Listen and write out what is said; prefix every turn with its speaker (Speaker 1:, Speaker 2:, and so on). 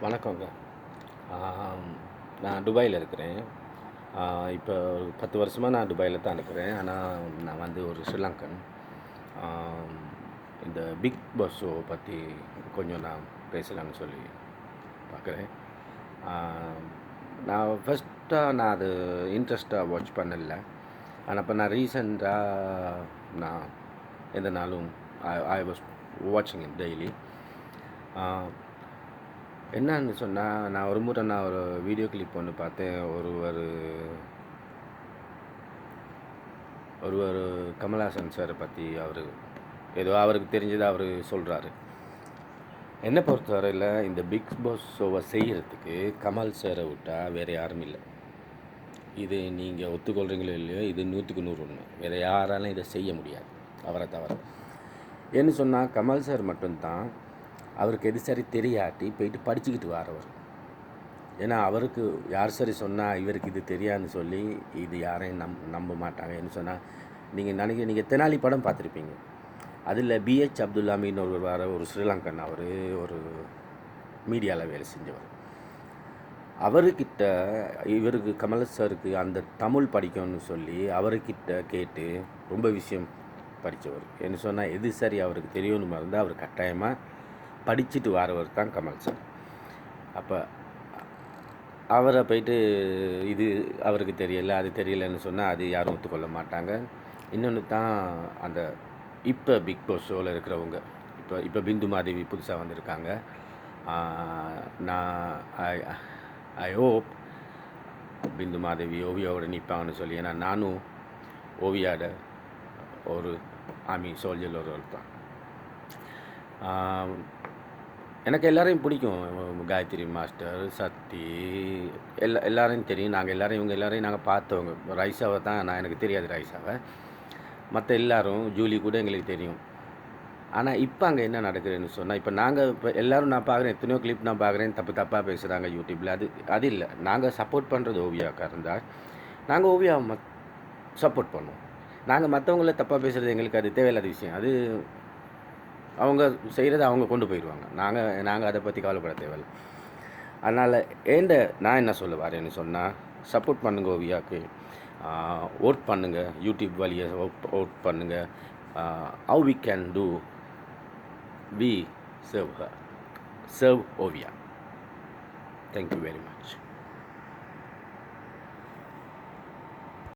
Speaker 1: வணக்கங்க. நான் துபாயில இருக்கிறேன். இப்போ ஒரு 10 வருஷமா நான் துபாயில தான் இருக்கிறேன். ஆனா, நான் வந்து ஒரு ஸ்ரீலங்கன். ஆம், இந்த பிக் பாஸ் ஷோ பத்தி கொஞ்சம் நான் பேசலாம்னு சொல்லி பார்க்குறேன். ஆ, நான் அது இன்ட்ரெஸ்ட்டா வாட்ச் பண்ணல. ஆனா, இப்போ நான் ரீசென்ட்டா நான் எந்த நாளும் ஐ வாஸ் வாட்சிங் இட் டெய்லி. என்னன்னு சொன்னால், நான் ஒரு முறை ஒரு வீடியோ கிளிப் ஒன்று பார்த்தேன். ஒருவர் கமல்ஹாசன் சாரை பற்றி ஏதோ அவருக்கு தெரிஞ்சதை அவர் சொல்கிறாரு. என்னை பொறுத்தவரையில் இந்த பிக் பாஸ் ஷோவை செய்கிறதுக்கு கமல் சாரை விட்டால் வேறு யாரும் இல்லை. இது நீங்கள் ஒத்துக்கொள்கிறீங்களோ இல்லையோ, இது 100க்கு 100 உண்மை. வேறு யாராலும் இதை செய்ய முடியாது, அவரை தவிர. ஏன்னு சொன்னால், கமல் சார் மட்டும்தான் அவருக்கு எது சரி தெரியாட்டி போயிட்டு படிச்சுக்கிட்டு வரவர். ஏன்னா அவருக்கு யார் சரி சொன்னால் இவருக்கு இது தெரியாதுன்னு சொல்லி இது யாரையும் நம்ப மாட்டாங்க. என்ன சொன்னால், நீங்கள் தெனாலி படம் பார்த்துருப்பீங்க. அதில் பிஹெச் அப்துல்லாமின்னு ஒரு ஸ்ரீலங்கன், அவர் ஒரு மீடியாவில் வேலை செஞ்சவர். அவர்கிட்ட இவருக்கு கமல் சாருக்கு அந்த தமிழ் படிக்கணும்னு சொல்லி அவர்கிட்ட கேட்டு ரொம்ப விஷயம் படித்தவர். என்ன சொன்னால், எது சரி அவருக்கு தெரியணுமா இருந்தால் அவர் கட்டாயமாக படிச்சுட்டு வரவர் தான் கமல் சார். அப்போ அவரை போயிட்டு இது அவருக்கு தெரியலை, அது தெரியலைன்னு சொன்னால் அது யாரும் ஒத்துக்கொள்ள மாட்டாங்க. இன்னொன்று தான், அந்த இப்போ பிக் பாஸ் ஷோவில் இருக்கிறவங்க, இப்போ பிந்து மாதேவி புதுசாக வந்திருக்காங்க. நான் ஐ ஹோப் பிந்து மாதேவி ஓவியாவோட நிற்பாங்கன்னு சொல்லி. ஏன்னா நானும் ஓவியாவோட ஒரு ஆர்மி சோல்ஜரில் ஒரு தான். எனக்கு எல்லாரையும் பிடிக்கும். காயத்ரி மாஸ்டர், சக்தி, எல்லாரையும் தெரியும். இவங்க எல்லாரையும் நாங்கள் பார்த்தவங்க. ரைசாவை தான் எனக்கு தெரியாது ரைசாவை. மற்ற எல்லாரும், ஜூலி கூட எங்களுக்கு தெரியும். ஆனால் இப்போ அங்கே என்ன நடக்குதுன்னு சொன்னால், இப்போ எல்லோரும் நான் பார்க்குறேன், எத்தனையோ கிளிப் நான் பார்க்குறேன், தப்பாக பேசுகிறாங்க யூடியூப்பில். அது இல்லை. நாங்கள் சப்போர்ட் பண்ணுறது ஓவியாவுக்காக இருந்தால் நாங்கள் ஓவியாவை சப்போர்ட் பண்ணுவோம். நாங்கள் மற்றவங்கள தப்பாக பேசுகிறது எங்களுக்கு அது தேவையில்லாத விஷயம். அது அவங்க செய்கிறத அவங்க கொண்டு போயிடுவாங்க. நாங்கள் அதை பற்றி கவலைப்பட தேவையில்லை. அதனால் நான் என்ன சொல்ல வரேன்னு சொன்னால், சப்போர்ட் பண்ணுங்க ஓவியாவுக்கு. ஓட் பண்ணுங்கள், யூடியூப் வழியை ஓட் பண்ணுங்கள். How we can do we serve Oviya. Thank you very much.